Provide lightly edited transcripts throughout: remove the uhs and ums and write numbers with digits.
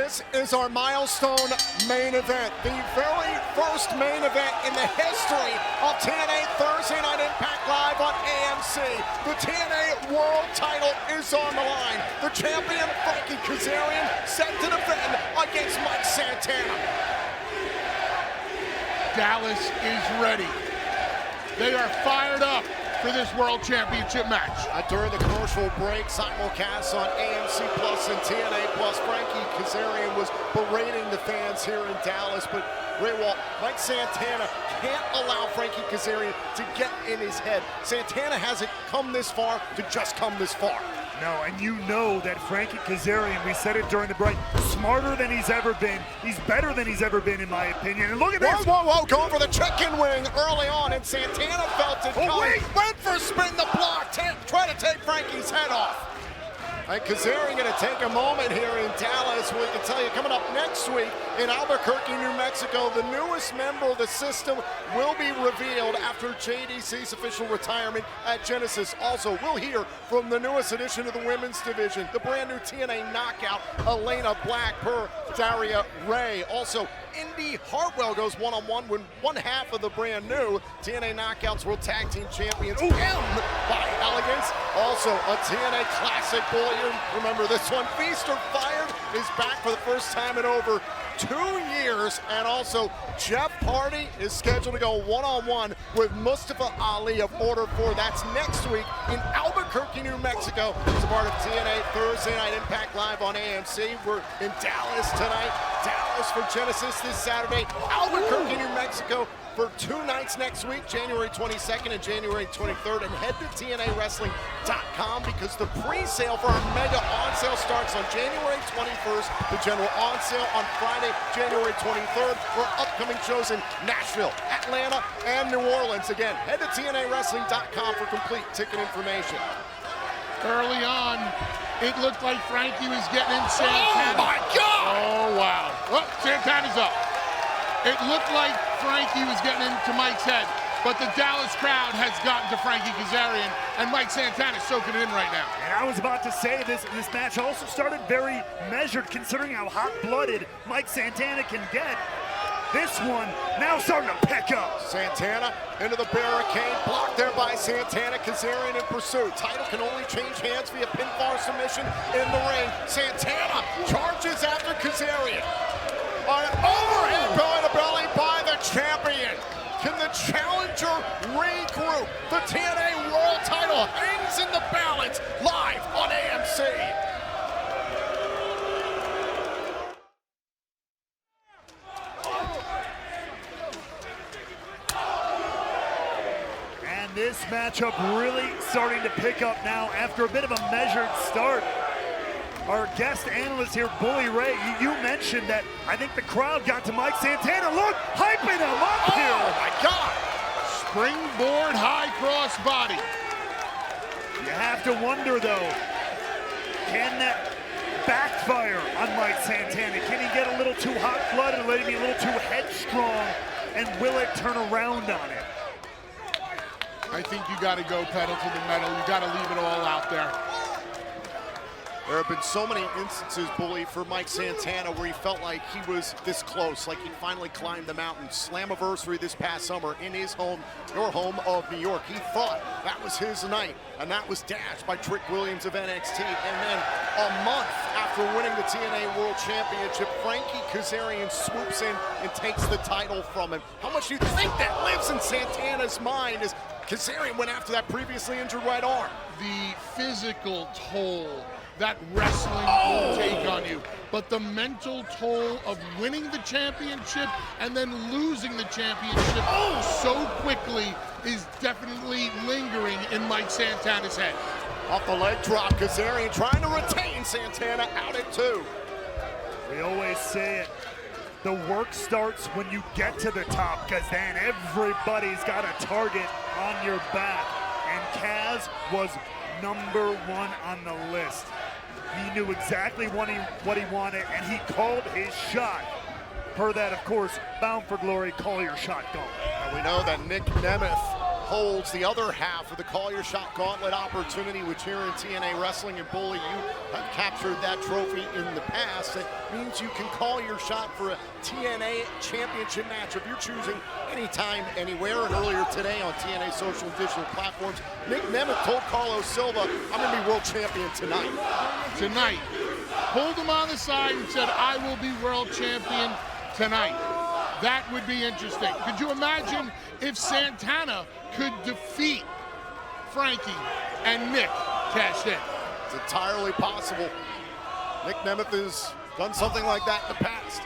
This is our milestone main event, the very first main event in the history of TNA Thursday Night Impact Live on AMC. The TNA World Title is on the line. The champion, Frankie Kazarian, set to defend against Mike Santana. Dallas is ready. They are fired up for this World Championship match. During the commercial break, simulcast on AMC Plus and TNA Plus, Frankie Kazarian was berating the fans here in Dallas, but Ray Walt, Mike Santana can't allow Frankie Kazarian to get in his head. Santana hasn't come this far to just come this far. No, and you know that Frankie Kazarian, we said it during the break, smarter than he's ever been. He's better than he's ever been, in my opinion. And look at this. Whoa, going for the chicken wing early on, and Santana felt it coming. Went for spin the block, try to take Frankie's head off. And Kazarian going to take a moment here in Dallas. We can tell you, coming up next week in Albuquerque, New Mexico, the newest member of the system will be revealed after JDC's official retirement at Genesis. Also, we'll hear from the newest addition of the women's division, the brand new TNA Knockout, Elena Black per Daria Ray. Also, Indy Hartwell goes one-on-one with one half of the brand new TNA Knockouts World Tag Team Champions, M by Elegance. Also, a TNA Classic Bully. Remember this one, Feast or Fired is back for the first time in over 2 years, and also Jeff Hardy is scheduled to go one-on-one with Mustafa Ali of Order 4. That's next week in Albuquerque, New Mexico. It's a part of TNA Thursday Night Impact Live on AMC. We're in Dallas tonight, Dallas for Genesis this Saturday, Albuquerque, New Mexico for 2 nights next week, January 22nd and January 23rd. And head to TNAWrestling.com because the pre-sale for our mega on-sale starts on January 21st. The general on-sale on Friday, January 23rd, for upcoming shows in Nashville, Atlanta, and New Orleans. Again, head to TNAWrestling.com for complete ticket information. Early on, it looked like Frankie was getting in Santana. Oh my God! Oh wow. Well, Santana's up. It looked like Frankie was getting into Mike's head, but the Dallas crowd has gotten to Frankie Kazarian, and Mike Santana soaking it in right now. And I was about to say this match also started very measured, considering how hot-blooded Mike Santana can get. This one now starting to pick up. Santana into the barricade, blocked there by Santana. Kazarian in pursuit. Title can only change hands via pinfall submission in the ring. Santana charges after Kazarian. An overhead belly to belly by the champion. Can the challenger regroup? The TNA World Title hangs in the balance live on AMC. And this matchup really starting to pick up now after a bit of a measured start. Our guest analyst here, Bully Ray, you mentioned that I think the crowd got to Mike Santana. Look, hyping him up here. Oh my God. Springboard high cross body. You have to wonder though, can that backfire on Mike Santana? Can he get a little too hot-blooded, let him be a little too headstrong, and will it turn around on him? I think you got to go pedal to the metal. You got to leave it all out there. There have been so many instances, Bully, for Mike Santana where he felt like he was this close, like he finally climbed the mountain. Slammiversary this past summer in his home, your home of New York. He thought that was his night, and that was dashed by Trick Williams of NXT. And then a month after winning the TNA World Championship, Frankie Kazarian swoops in and takes the title from him. How much do you think that lives in Santana's mind as Kazarian went after that previously injured right arm? The physical toll that wrestling will take on you, but the mental toll of winning the championship and then losing the championship so quickly is definitely lingering in Mike Santana's head. Off the leg drop, Kazarian trying to retain Santana out at 2. We always say it, the work starts when you get to the top, because then everybody's got a target on your back, and Kaz was #1 on the list. He knew exactly what he wanted, and he called his shot. Per that, of course, Bound for Glory, call your shot, go. And we know that Nick Nemeth holds the other half of the Call Your Shot Gauntlet opportunity, which here in TNA Wrestling and Bully, you have captured that trophy in the past. It means you can call your shot for a TNA championship match if you're choosing anytime, anywhere. And earlier today on TNA social and digital platforms, Nick Nemeth told Carlos Silva, I'm going to be world champion tonight. Tonight. Pulled him on the side and said, I will be world champion tonight. That would be interesting. Could you imagine if Santana could defeat Frankie and Nick cashed in? It's entirely possible. Nick Nemeth has done something like that in the past.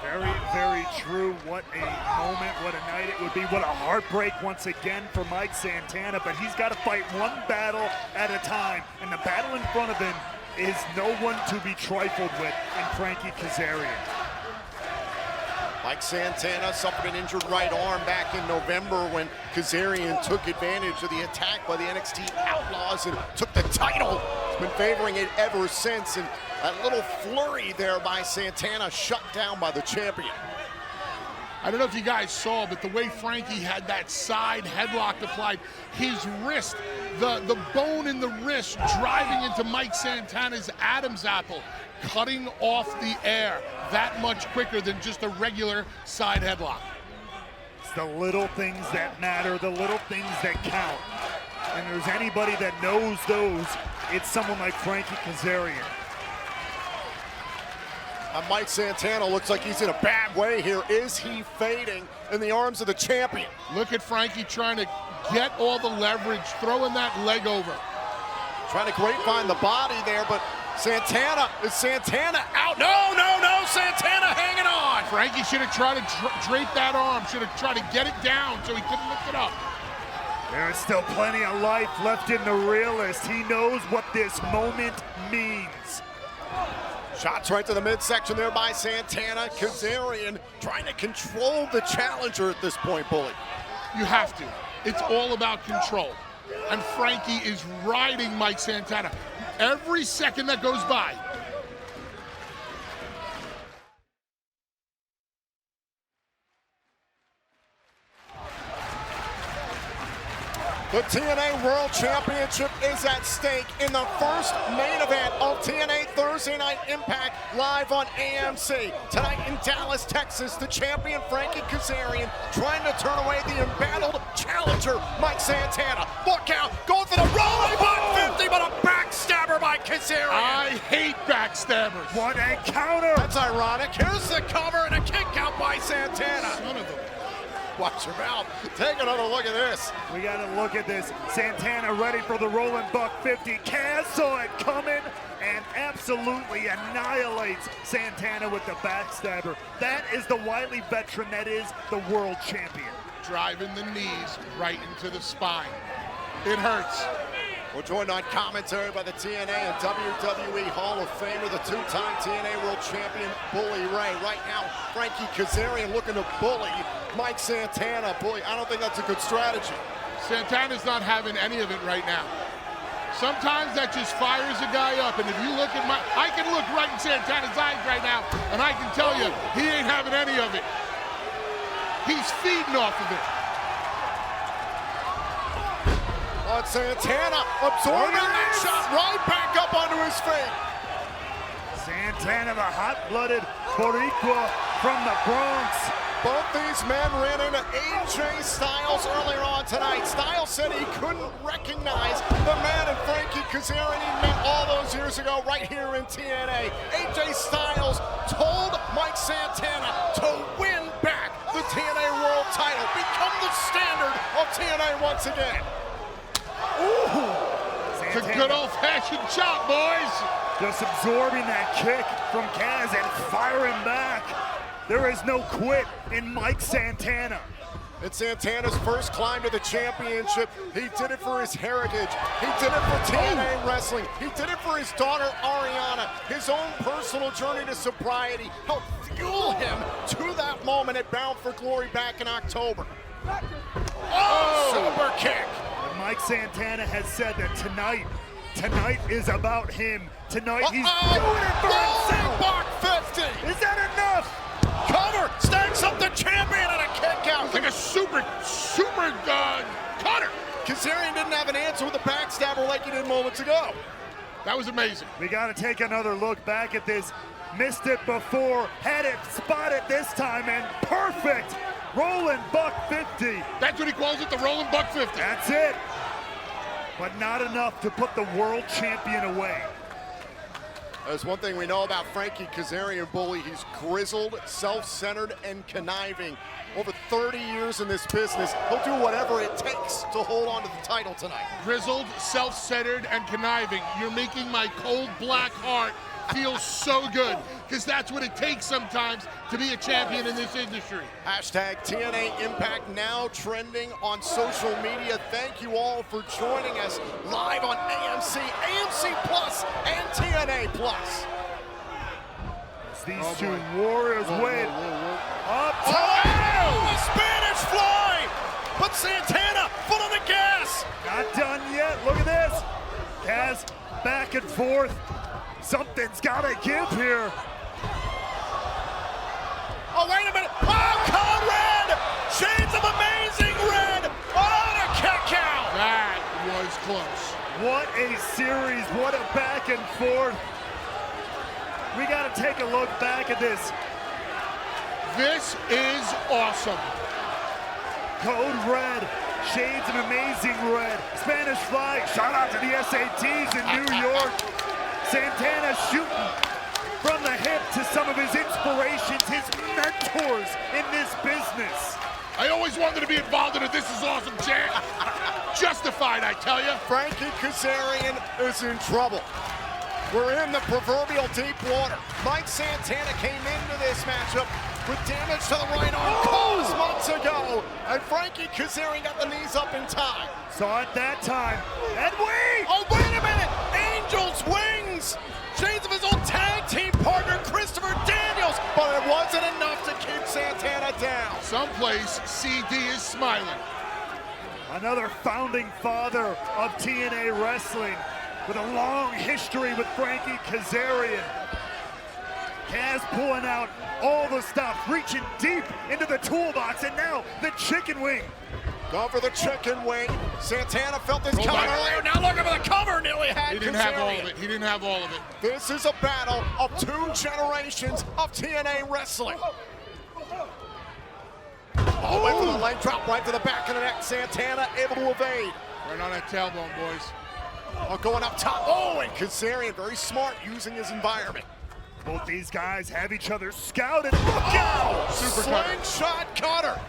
Very, very true. What a moment, what a night it would be. What a heartbreak once again for Mike Santana, but he's got to fight one battle at a time, and the battle in front of him is no one to be trifled with in Frankie Kazarian. Mike Santana suffered an injured right arm back in November when Kazarian took advantage of the attack by the NXT Outlaws and took the title. He's been favoring it ever since, and that little flurry there by Santana shut down by the champion. I don't know if you guys saw, but the way Frankie had that side headlock applied, his wrist, the bone in the wrist driving into Mike Santana's Adam's apple, cutting off the air that much quicker than just a regular side headlock. It's the little things that matter, the little things that count. And there's anybody that knows those, it's someone like Frankie Kazarian. Mike Santana looks like he's in a bad way here. Is he fading in the arms of the champion? Look at Frankie trying to get all the leverage, throwing that leg over. Trying to grapevine the body there, but Santana, is Santana out? No, no, no, Santana hanging on. Frankie should have tried to drape that arm, should have tried to get it down so he couldn't lift it up. There is still plenty of life left in the realist. He knows what this moment means. Shots right to the midsection there by Santana. Kazarian trying to control the challenger at this point, Bully. You have to. It's all about control. And Frankie is riding Mike Santana. Every second that goes by, the TNA World Championship is at stake in the first main event of TNA Thursday Night Impact live on AMC. Tonight in Dallas, Texas, the champion Frankie Kazarian trying to turn away the embattled challenger Mike Santana. Look out, going for the rolling 150, but a backstabber by Kazarian. I hate backstabbers. What a counter! That's ironic. Here's the cover and a kick out by Santana. Son of a... Watch your mouth. Take another look at this. We got to look at this. Santana ready for the rolling buck 50. Kaz saw it coming and absolutely annihilates Santana with the backstabber. That is the wily veteran that is the world champion. Driving the knees right into the spine. It hurts. We're joined on commentary by the TNA and WWE Hall of Famer, the two-time TNA World Champion, Bully Ray. Right now, Frankie Kazarian looking to bully Mike Santana. Bully, I don't think that's a good strategy. Santana's not having any of it right now. Sometimes that just fires a guy up, and if you look at I can look right in Santana's eyes right now, and I can tell you, he ain't having any of it. He's feeding off of it. But Santana absorbing that shot right back up onto his feet. Santana, the hot-blooded Boricua from the Bronx. Both these men ran into AJ Styles earlier on tonight. Styles said he couldn't recognize the man in Frankie Kazarian he met all those years ago right here in TNA. AJ Styles told Mike Santana to win back the TNA World Title, become the standard of TNA once again. Ooh! It's a good old-fashioned chop, boys. Just absorbing that kick from Kaz and firing back. There is no quit in Mike Santana. It's Santana's first climb to the championship. He did it for his heritage. He did it for TNA Wrestling. He did it for his daughter, Ariana. His own personal journey to sobriety helped fuel him to that moment at Bound for Glory back in October. Oh, super kick. Mike Santana has said that tonight is about him. Tonight he's doing it for himself. Buck 50. Is that enough? Cover, stacks up the champion and a kick out. It's like a super cut. Kazarian didn't have an answer with the backstabber like he did moments ago. That was amazing. We got to take another look back at this. Missed it before, had it spotted this time, and perfect. Rolling buck 50. That's what he calls it, the rolling buck 50. That's it. But not enough to put the world champion away. There's one thing we know about Frankie Kazarian, Bully. He's grizzled, self-centered, and conniving. Over 30 years in this business, he'll do whatever it takes to hold on to the title tonight. Grizzled, self-centered, and conniving. You're making my cold black heart feel so good, because that's what it takes sometimes to be a champion in this industry. Hashtag TNA Impact now trending on social media. Thank you all for joining us live on AMC, AMC Plus, and TNA Plus. As these two warriors win. Up Oh, top. a Spanish fly! But Santana, foot on the gas! Not done yet. Look at this. Kaz back and forth. Something's got to give here. Oh, wait a minute. Oh, Code Red! Shades of amazing red! Oh, the kick out! That was close. What a series. What a back and forth. We got to take a look back at this. This is awesome. Code Red. Shades of amazing red. Spanish fly. Shout out to the SATs in New York. Santana shooting from the hip to some of his inspirations, his mentors in this business. I always wanted to be involved in a This Is Awesome chant. Justified, I tell you. Frankie Kazarian is in trouble. We're in the proverbial deep water. Mike Santana came into this matchup with damage to the right arm caused months ago, and Frankie Kazarian got the knees up in time. Saw it that time, and wait! Oh, wait a minute! Angel's wings! Shades of his old tag team partner, Christopher Daniels, but it wasn't enough to keep Santana down. Someplace CD is smiling. Another founding father of TNA Wrestling with a long history with Frankie Kazarian. Kaz pulling out all the stops, reaching deep into the toolbox, and now the chicken wing. Going for the chicken wing. Santana felt this Oh coming my. earlier. Now looking for the cover. Nearly had He didn't Kazarian. have all of it. He didn't have all of it. This is a battle of two generations of TNA wrestling. Oh, went for the leg drop right to the back of the neck. Santana able to evade. Right on that tailbone, boys. Oh, going up top. Oh, and Kazarian very smart using his environment. Both these guys have each other scouted. Look out! Super cutter. Slingshot cutter.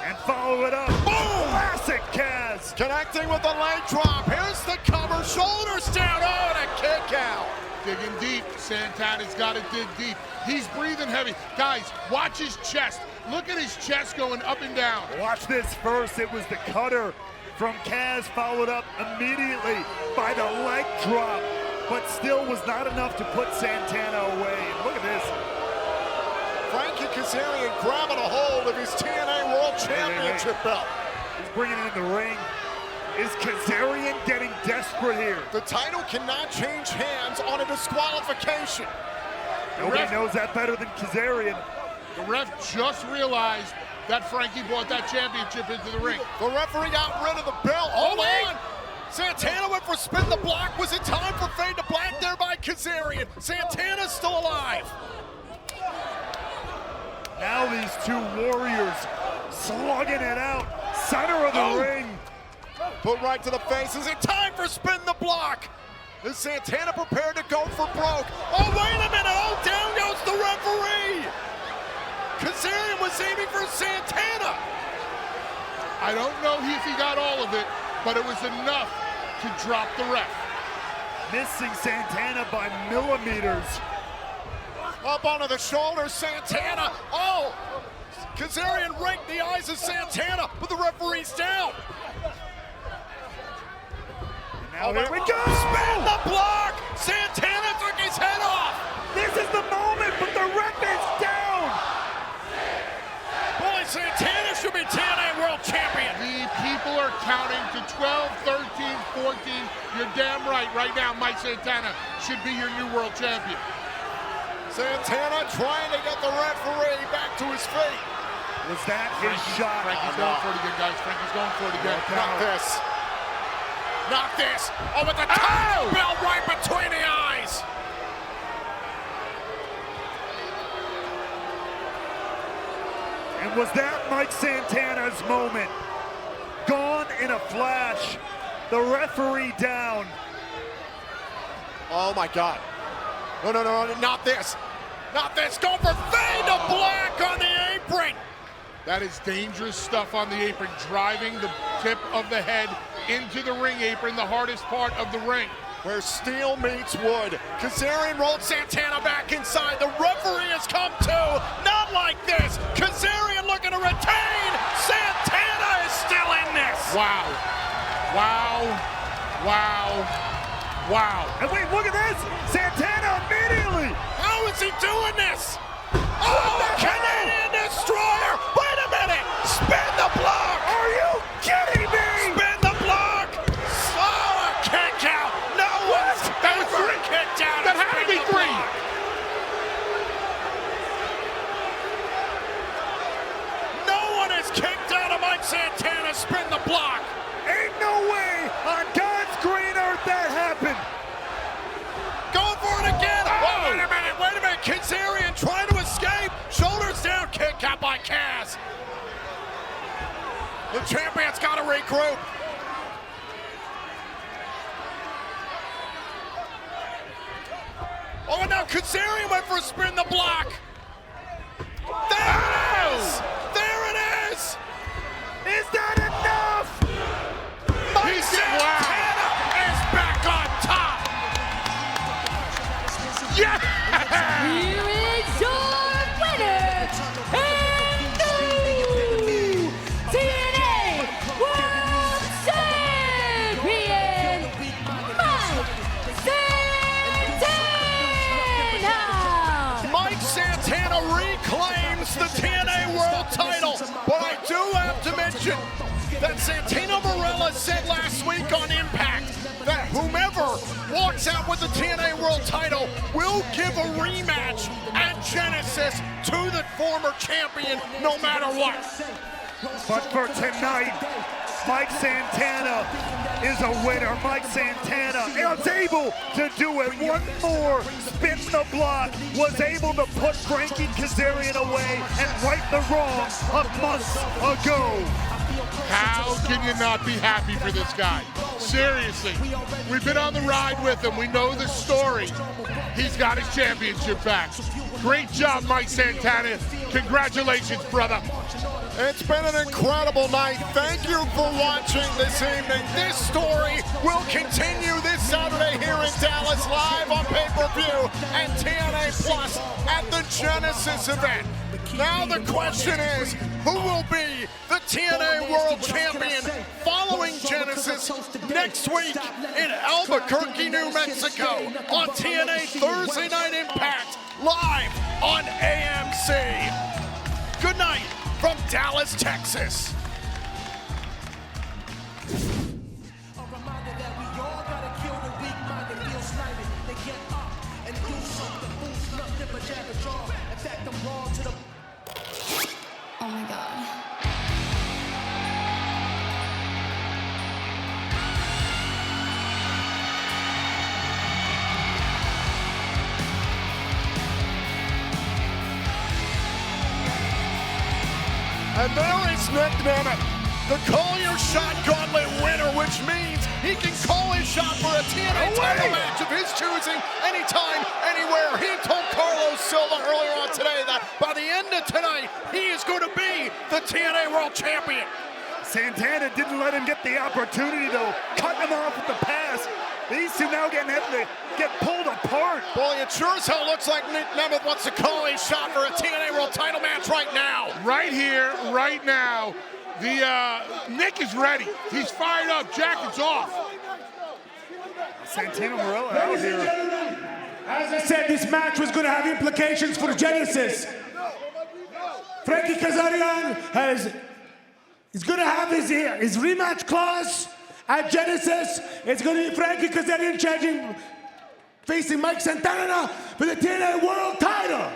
And follow it up. Boom! Classic Kaz. Connecting with the leg drop. Here's the cover. Shoulders down. Oh, and a kick out. Digging deep. Santana's got to dig deep. He's breathing heavy. Guys, watch his chest. Look at his chest going up and down. Watch this first. It was the cutter from Kaz, followed up immediately by the leg drop, but still was not enough to put Santana away. And look at this. Frankie Kazarian grabbing a hold of his TNA World Championship belt. He's bringing it in the ring. Is Kazarian getting desperate here? The title cannot change hands on a disqualification. Nobody knows that better than Kazarian. The ref just realized that Frankie brought that championship into the ring. The referee got rid of the belt. Hold on. Santana went for spin the block. Was it time for fade to black there by Kazarian? Santana's still alive. Now these two warriors slugging it out. Center of the ring. Put right to the face. Is it time for spin the block? Is Santana prepared to go for broke? Oh, wait a minute. Oh, down goes the referee. Kazarian was aiming for Santana. I don't know if he got all of it, but it was enough to drop the ref. Missing Santana by millimeters. Up onto the shoulders, Santana. Oh, Kazarian raked the eyes of Santana, but the referee's down. Now here we go! Spin the block! Santana took his head off! This is the moment, but the ref is down! Boy, Santana should be TNA World Champion! The people are counting to 12, 13, 14. You're damn right. Right now, Mike Santana should be your new world champion. Santana trying to get the referee back to his feet. Was that his shot? Frankie's going for it again, guys. Frankie's going for it again. Not this. Not this. Oh, with the Taco Bell right between the eyes. And was that Mike Santana's moment? Gone in a flash. The referee down. Oh my God. No, no, no, not this. Not this. Go for fade to black on the apron. That is dangerous stuff on the apron, driving the tip of the head into the ring apron, the hardest part of the ring. Where steel meets wood. Kazarian rolled Santana back inside. The referee has come to. Not like this. Kazarian looking to retain. Santana is still in this. Wow. Wow. Wow. Wow. And wait, look at this. Santana immediately. How is he doing this? Oh, the Canadian Destroyer. Wait a minute. Spin the block. Are you kidding me? Spin the block. Oh, a kick out. No one's ever kicked out. That had to be three. No one is kicked out of Mike Santana. Spin the block. Ain't no way on God's green earth that happened. Going for it again. Oh, wait a minute. Wait a minute. Kazarian trying to escape. Shoulders down. Kick out by Kaz. The champion's got to regroup. Oh, and now Kazarian went for a spin the block. There it is! There it is! Is that enough? Mike Santana is back on top! Yeah! Here is your winner and new TNA World Champion, Mike Santana! Mike Santana reclaims the TNA World Title, but I do have to mention that Santino Marella said last week on iMPACT that whomever walks out with the TNA World Title will give a rematch at Genesis to the former champion no matter what. But for tonight, Mike Santana is a winner. Mike Santana is able to do it. One more spin the block, was able to put Frankie Kazarian away and right the wrong of months ago. How can you not be happy for this guy? Seriously, we've been on the ride with him. We know the story. He's got his championship back. Great job, Mike Santana. Congratulations, brother. It's been an incredible night. Thank you for watching this evening. This story will continue this Saturday here in Dallas, live on pay-per-view and TNA Plus at the Genesis event. Now the question is, who will be the TNA World Champion following Genesis next week in Albuquerque, New Mexico on TNA Thursday Night Impact, live on AMC. Good night from Dallas, Texas. Oh my God. And there is Nick Nemeth, the Call Your Shot Gauntlet winner, which means he can call his shot for a TNA title match of his choosing, anytime, anywhere. He told Carlos Silva earlier on today that by the end of tonight, he is going to be the TNA World Champion. Santana didn't let him get the opportunity though, cutting him off with the pass. These two now getting to get pulled apart. Boy, it sure as hell looks like Nick Nemeth wants to call his shot for a TNA World Title match right now. Right here, right now. Nick is ready. He's fired up. Jacket's off. Santino Marella out here. As I said, this match was going to have implications for Genesis. Frankie Kazarian is going to have his rematch clause at Genesis. It's going to be Frankie Kazarian facing Mike Santana for the TNA World Title.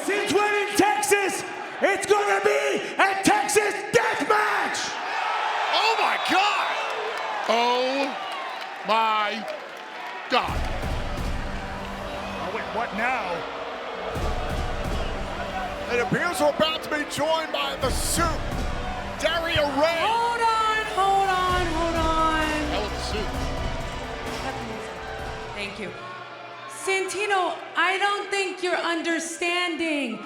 Since we're in Texas, it's gonna be a Texas death match! Oh my God! Oh my God. Oh, wait, what now? It appears we're about to be joined by the suit, Daria Ray. Hold on, hold on, hold on. Hell of a suit. Thank you. Santino, I don't think you're understanding.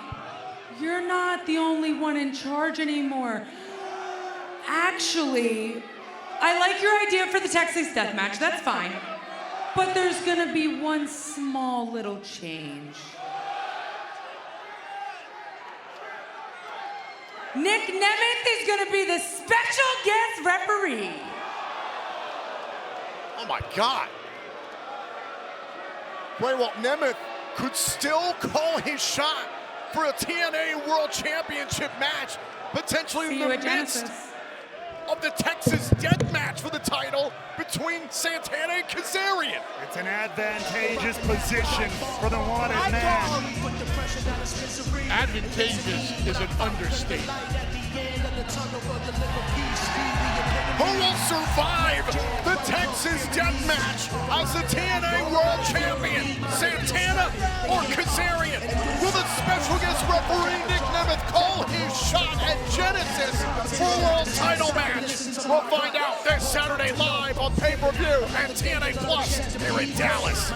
You're not the only one in charge anymore. Actually, I like your idea for the Texas death match, that's fine. But there's gonna be one small little change. Nick Nemeth is gonna be the special guest referee. Oh my God. Wait, well, Nemeth could still call his shot for a TNA World Championship match, potentially See in you the at midst Genesis. of the Texas death match for the title between Santana and Kazarian. It's an advantageous position for the wanted man. Advantageous is an understatement. Who will survive the Texas death match as the TNA World Champion, Santana or Kazarian? Will the special guest referee Nick Nemeth call his shot at Genesis for a world title match? We'll find out this Saturday live on pay-per-view and TNA Plus here in Dallas.